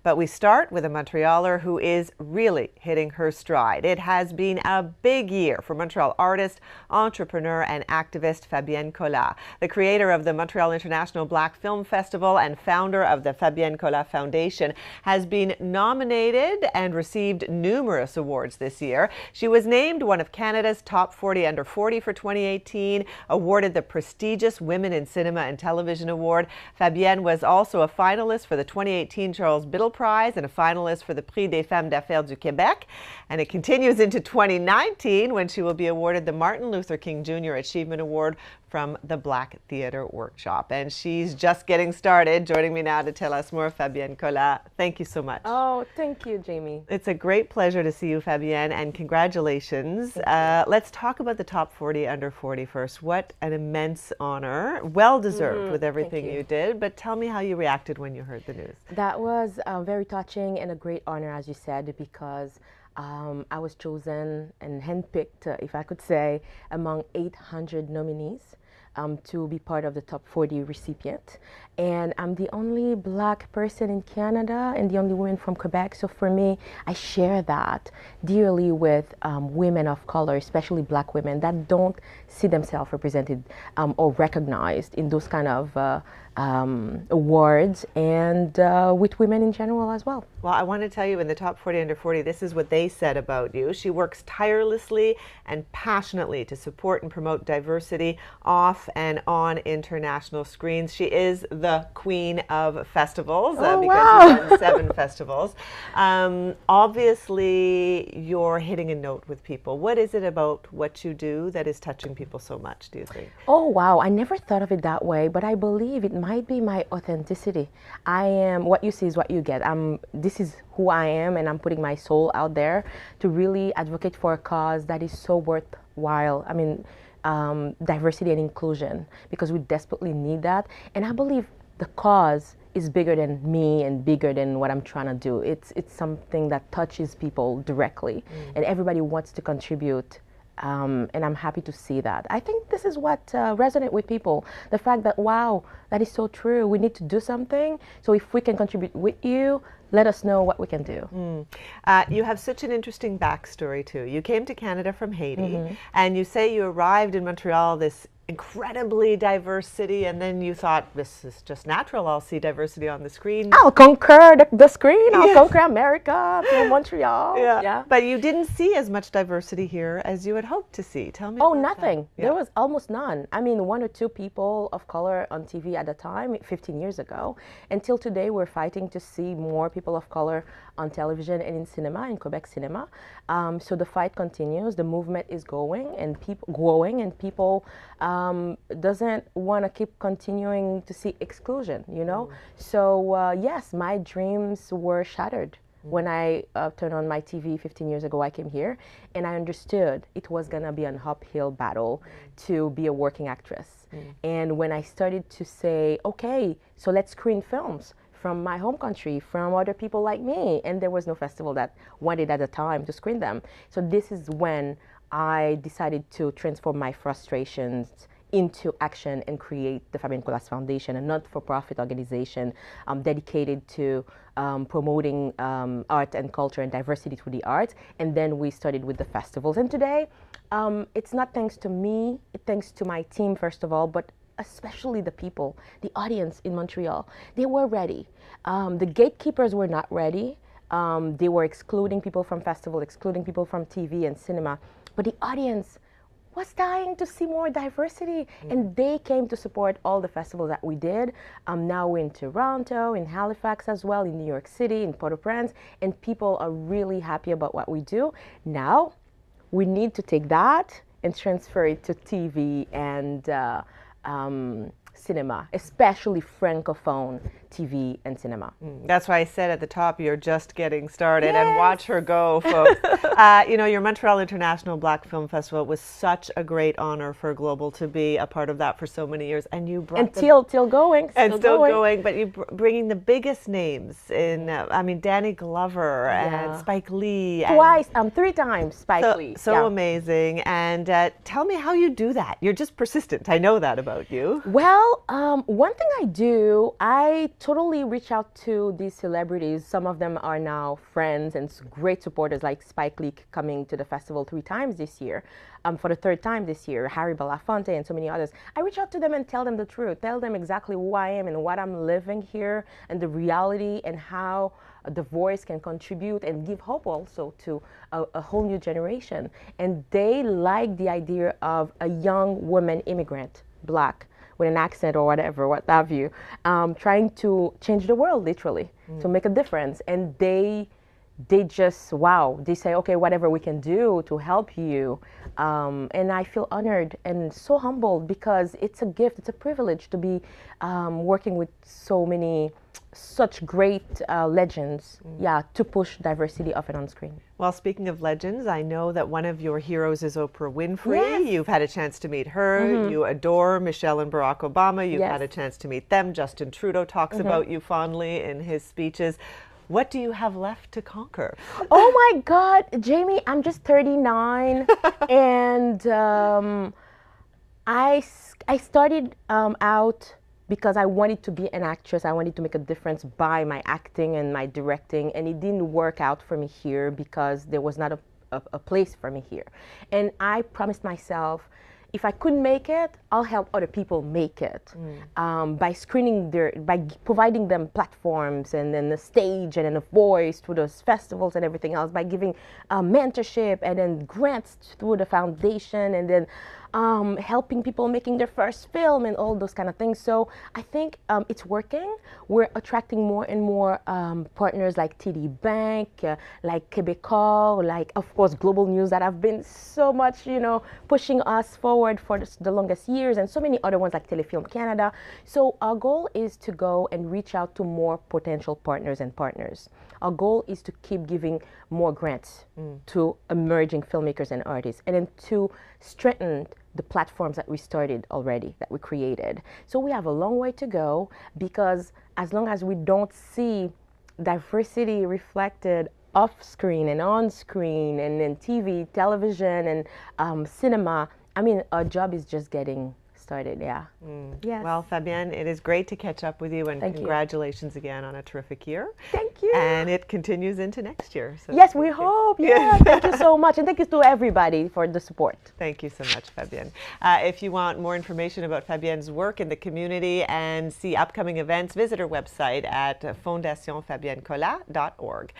But we start with a Montrealer who is really hitting her stride. It has been a big year for Montreal artist, entrepreneur, and activist Fabienne Collat. The creator of the Montreal International Black Film Festival and founder of the Fabienne Collat Foundation has been nominated and received numerous awards this year. She was named one of Canada's top 40 under 40 for 2018, awarded the prestigious Women in Cinema and Television Award. Fabienne was also a finalist for the 2018 Charles Biddle Prize and a finalist for the Prix des Femmes d'Affaires du Québec. And it continues into 2019 when she will be awarded the Martin Luther King Jr. Achievement Award from the Black Theatre Workshop. And she's just getting started. Joining me now to tell us more, Fabienne Collat. Thank you so much. Oh, thank you, Jamie. It's a great pleasure to see you, Fabienne, and congratulations. Let's talk about the top 40 under 40 first. What an immense honor. Well deserved with everything you did. But tell me how you reacted when you heard the news. That was very touching and a great honor, as you said, because I was chosen and handpicked, if I could say, among 800 nominees to be part of the top 40 recipient. And I'm the only Black person in Canada and the only woman from Quebec. So for me, I share that dearly with women of color, especially Black women that don't see themselves represented or recognized in those kind of awards, and with women in general as well. Well, I want to tell you, in the top 40 under 40, this is what they said about you. She works tirelessly and passionately to support and promote diversity off and on international screens. She is the queen of festivals because you've done 7 festivals. Obviously, you're hitting a note with people. What is it about what you do that is touching people so much, do you think? Oh, wow. I never thought of it that way, but I believe it might be my authenticity. I am, what you see is what you get. This is who I am, and I'm putting my soul out there to really advocate for a cause that is so worthwhile. I mean, diversity and inclusion, because we desperately need that. And I believe the cause is bigger than me and bigger than what I'm trying to do. It's something that touches people directly, and everybody wants to contribute. And I'm happy to see that. I think this is what resonates with people. The fact that, wow, that is so true. We need to do something. So if we can contribute with you, let us know what we can do. You have such an interesting backstory too. You came to Canada from Haiti, and you say you arrived in Montreal, this incredibly diverse city, and then you thought, this is just natural, I'll see diversity on the screen. I'll conquer the screen, I'll conquer America through Montreal. Yeah. But you didn't see as much diversity here as you had hoped to see. Tell me Oh, about nothing. that. There was almost none. I mean, 1 or 2 people of color on TV at the time, 15 years ago. Until today, we're fighting to see more people of color on television and in cinema, in Quebec cinema. So the fight continues, the movement is going and people growing, and people doesn't want to keep continuing to see exclusion, you know? So yes, my dreams were shattered. When I turned on my TV 15 years ago, I came here and I understood it was going to be an uphill battle to be a working actress. And when I started to say, okay, so let's screen films from my home country, from other people like me, and there was no festival that wanted at the time to screen them. So this is when I decided to transform my frustrations into action and create the Fabienne Collat Foundation, a not-for-profit organization dedicated to promoting art and culture and diversity through the arts. And then we started with the festivals. And today, it's not thanks to me, it's thanks to my team, first of all, but especially the people, the audience in Montreal. They were ready. The gatekeepers were not ready. They were excluding people from festival, excluding people from TV and cinema. But the audience was dying to see more diversity, and they came to support all the festivals that we did. Now we're in Toronto, in Halifax as well, in New York City, in Port-au-Prince, and people are really happy about what we do. Now we need to take that and transfer it to TV and cinema, especially Francophone TV and cinema. That's why I said at the top, you're just getting started. Yes. And watch her go, folks. You know, your Montreal International Black Film Festival was such a great honor for Global to be a part of that for so many years. And you brought and still going. And still going. But you bringing the biggest names in, I mean, Danny Glover and Spike Lee. Twice, 3 times Spike Lee. So amazing. And tell me how you do that. You're just persistent. I know that about you. Well, one thing I do, I totally reach out to these celebrities. Some of them are now friends and great supporters, like Spike Lee coming to the festival 3 times this year, for the 3rd time this year, Harry Belafonte and so many others. I reach out to them and tell them the truth, tell them exactly who I am and what I'm living here and the reality and how the voice can contribute and give hope also to a whole new generation. And they like the idea of a young woman immigrant, Black, with an accent or whatever, what have you, trying to change the world, literally, to make a difference. And they just, wow, they say, okay, whatever we can do to help you. And I feel honored and so humbled because it's a gift, it's a privilege to be working with so many, such great legends, to push diversity of and on screen. Well, speaking of legends, I know that one of your heroes is Oprah Winfrey. Yes. You've had a chance to meet her. You adore Michelle and Barack Obama. You've had a chance to meet them. Justin Trudeau talks about you fondly in his speeches. What do you have left to conquer? Oh my God, Jamie, I'm just 39 and I started out because I wanted to be an actress. I wanted to make a difference by my acting and my directing, and it didn't work out for me here because there was not a place for me here. And I promised myself, if I couldn't make it, I'll help other people make it by screening by providing them platforms and then a stage and then a voice through those festivals and everything else, by giving mentorship and then grants through the foundation and then helping people making their first film and all those kind of things. So I think it's working. We're attracting more and more partners like TD Bank, like Québécois, like of course Global News that have been so much, pushing us forward for the longest years, and so many other ones like Telefilm Canada. So our goal is to go and reach out to more potential partners and partners. Our goal is to keep giving more grants to emerging filmmakers and artists, and then to strengthen the platforms that we started already, that we created. So we have a long way to go, because as long as we don't see diversity reflected off screen and on screen and in TV, television and cinema, I mean, our job is just getting started, Yes. Well, Fabienne, it is great to catch up with you, and Thank congratulations again on a terrific year. Thank you. And it continues into next year. So yes, we hope. Yeah, thank you so much. And thank you to everybody for the support. Thank you so much, Fabienne. If you want more information about Fabienne's work in the community and see upcoming events, visit her website at fondationfabiennecollat.org.